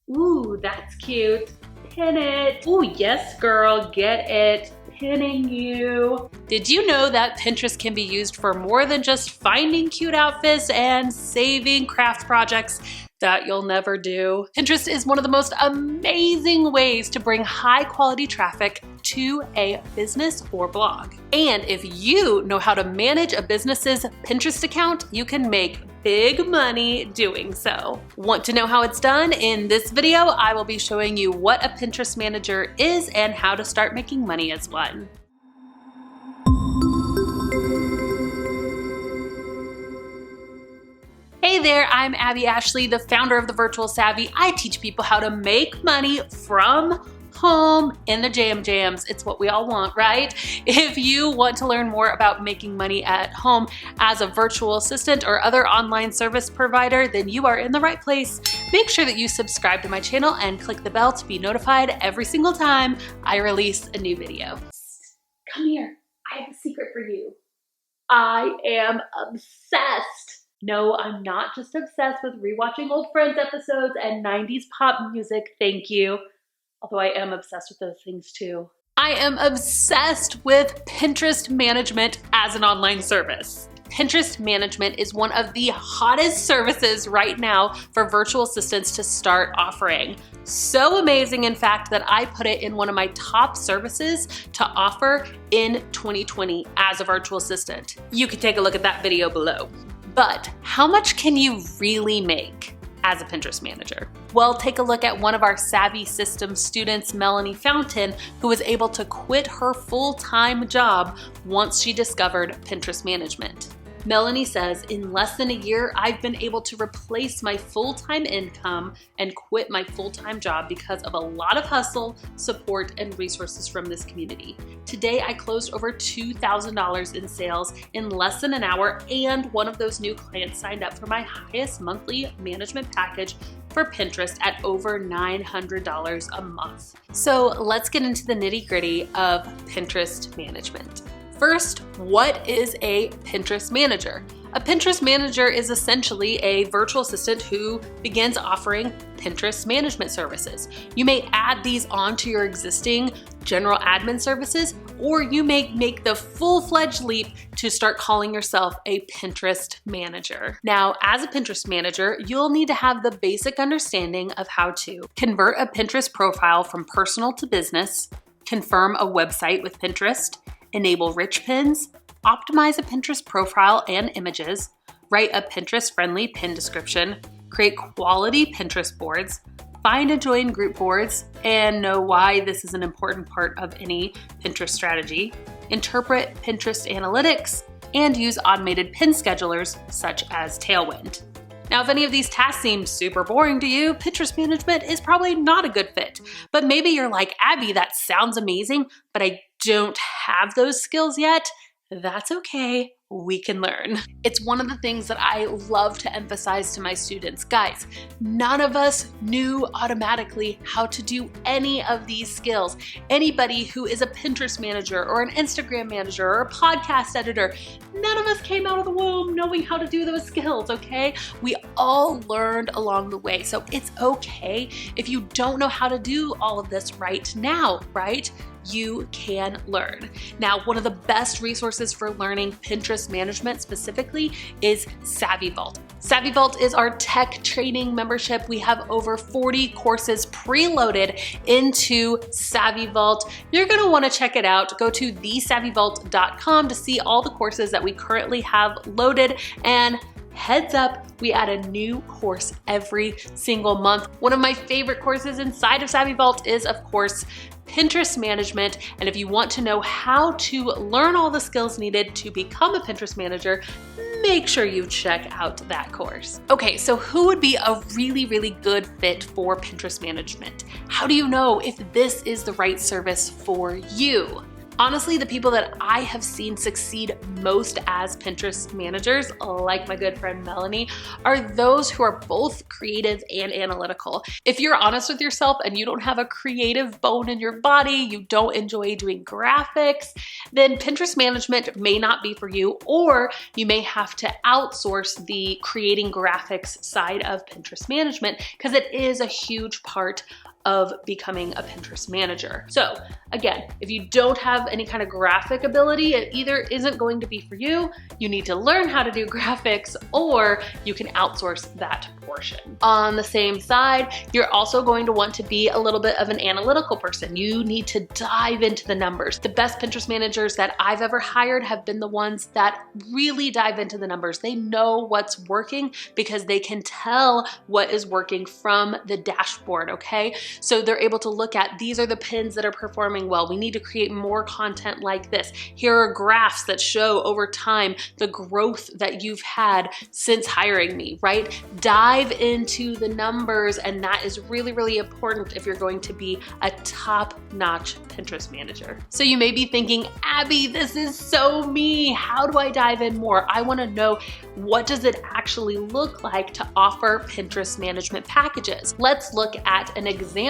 Ooh, that's cute. Pin it. Ooh, yes, girl, get it. Pinning you. Did you know that Pinterest can be used for more than just finding cute outfits and saving craft projects that you'll never do? Pinterest is one of the most amazing ways to bring high quality traffic to a business or blog. And if you know how to manage a business's Pinterest account, you can make big money doing so. Want to know how it's done? In this video, I will be showing you what a Pinterest manager is and how to start making money as one. Hey there, I'm Abby Ashley, the founder of The Virtual Savvy. I teach people how to make money from home in the jams. It's what we all want, right? If you want to learn more about making money at home as a virtual assistant or other online service provider, then you are in the right place. Make sure that you subscribe to my channel and click the bell to be notified every single time I release a new video. Come here, I have a secret for you. I am obsessed. No, I'm not just obsessed with rewatching old Friends episodes and 90s pop music, thank you. Although I am obsessed with those things too. I am obsessed with Pinterest management as an online service. Pinterest management is one of the hottest services right now for virtual assistants to start offering. So amazing, in fact, that I put it in one of my top services to offer in 2020 as a virtual assistant. You can take a look at that video below. But how much can you really make as a Pinterest manager? Well, take a look at one of our Savvy Systems students, Melanie Fountain, who was able to quit her full-time job once she discovered Pinterest management. Melanie says, in less than a year, I've been able to replace my full-time income and quit my full-time job because of a lot of hustle, support, and resources from this community. Today, I closed over $2,000 in sales in less than an hour, and one of those new clients signed up for my highest monthly management package for Pinterest at over $900 a month. So let's get into the nitty-gritty of Pinterest management. First, what is a Pinterest manager? A Pinterest manager is essentially a virtual assistant who begins offering Pinterest management services. You may add these onto your existing general admin services, or you may make the full-fledged leap to start calling yourself a Pinterest manager. Now, as a Pinterest manager, you'll need to have the basic understanding of how to convert a Pinterest profile from personal to business, confirm a website with Pinterest, enable rich pins, optimize a Pinterest profile and images, write a Pinterest-friendly pin description, create quality Pinterest boards, find and join group boards, and know why this is an important part of any Pinterest strategy, interpret Pinterest analytics, and use automated pin schedulers such as Tailwind. Now, if any of these tasks seem super boring to you, Pinterest management is probably not a good fit. But maybe you're like, Abby, that sounds amazing, but I don't have those skills yet. That's okay. We can learn. It's one of the things that I love to emphasize to my students. Guys, none of us knew automatically how to do any of these skills. Anybody who is a Pinterest manager or an Instagram manager or a podcast editor, none of us came out of the womb knowing how to do those skills, okay? We all learned along the way. So it's okay if you don't know how to do all of this right now, right? You can learn. Now, one of the best resources for learning Pinterest management specifically is SavvyVault. SavvyVault is our tech training membership. We have over 40 courses preloaded into SavvyVault. You're gonna wanna check it out. Go to thesavvyvault.com to see all the courses that we currently have loaded, and heads up, we add a new course every single month. One of my favorite courses inside of SavvyVault is, of course, Pinterest management. And if you want to know how to learn all the skills needed to become a Pinterest manager, make sure you check out that course. Okay, so who would be a really good fit for Pinterest management? How do you know if this is the right service for you? Honestly, the people that I have seen succeed most as Pinterest managers, like my good friend Melanie, are those who are both creative and analytical. If you're honest with yourself and you don't have a creative bone in your body, you don't enjoy doing graphics, then Pinterest management may not be for you, or you may have to outsource the creating graphics side of Pinterest management because it is a huge part of becoming a Pinterest manager. So again, if you don't have any kind of graphic ability, it either isn't going to be for you, you need to learn how to do graphics, or you can outsource that portion. On the same side, you're also going to want to be a little bit of an analytical person. You need to dive into the numbers. The best Pinterest managers that I've ever hired have been the ones that really dive into the numbers. They know what's working because they can tell what is working from the dashboard, okay? So they're able to look at, these are the pins that are performing well. We need to create more content like this. Here are graphs that show over time the growth that you've had since hiring me, right? Dive into the numbers, and that is really, really important if you're going to be a top-notch Pinterest manager. So you may be thinking, Abby, this is so me. How do I dive in more? I want to know, what does it actually look like to offer Pinterest management packages? Let's look at an example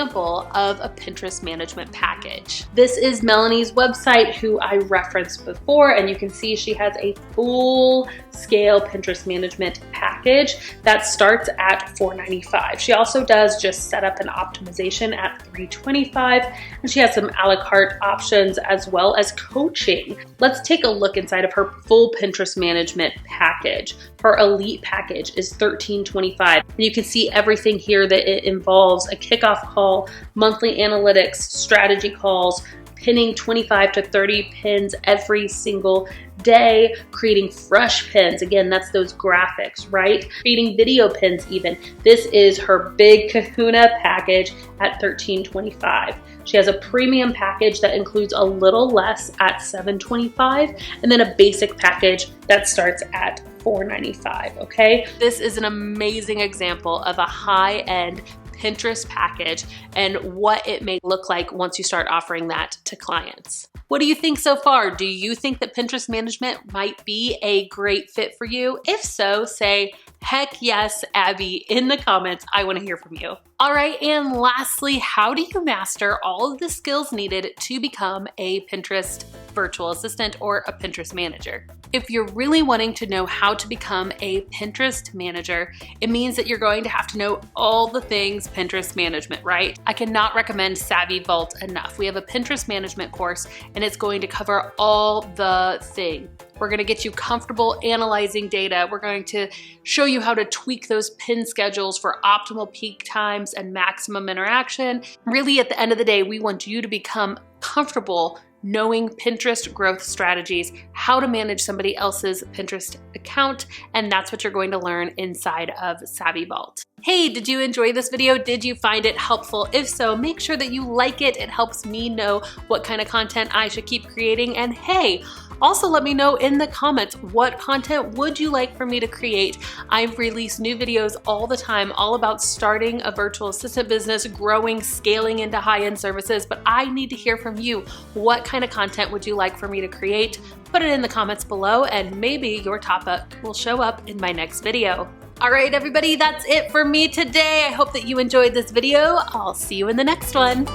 of a Pinterest management package. This is Melanie's website, who I referenced before, and you can see she has a full-scale Pinterest management package that starts at $4.95. She also does just setup and optimization at $3.25, and she has some a la carte options as well as coaching. Let's take a look inside of her full Pinterest management package. Her elite package is $13.25, and you can see everything here that it involves: a kickoff call, monthly analytics, strategy calls, pinning 25 to 30 pins every single day, creating fresh pins. Again, that's those graphics, right? Creating video pins even. This is her big kahuna package at $13.25. She has a premium package that includes a little less at $7.25, and then a basic package that starts at $4.95, okay? This is an amazing example of a high-end Pinterest package and what it may look like once you start offering that to clients. What do you think so far? Do you think that Pinterest management might be a great fit for you? If so, say, heck yes, Abby, in the comments. I want to hear from you. All right, and lastly, how do you master all of the skills needed to become a Pinterest virtual assistant or a Pinterest manager? If you're really wanting to know how to become a Pinterest manager, it means that you're going to have to know all the things Pinterest management, right? I cannot recommend SavvyVault enough. We have a Pinterest management course, and it's going to cover all the things. We're going to get you comfortable analyzing data. We're going to show you how to tweak those pin schedules for optimal peak times and maximum interaction. Really, at the end of the day, we want you to become comfortable knowing Pinterest growth strategies, how to manage somebody else's Pinterest account, and that's what you're going to learn inside of SavvyVault. Hey, did you enjoy this video? Did you find it helpful? If so, make sure that you like it. It helps me know what kind of content I should keep creating. And hey, also let me know in the comments, what content would you like for me to create? I release new videos all the time, all about starting a virtual assistant business, growing, scaling into high-end services, but I need to hear from you. What kind of content would you like for me to create? Put it in the comments below, and maybe your topic will show up in my next video. All right, everybody, that's it for me today. I hope that you enjoyed this video. I'll see you in the next one.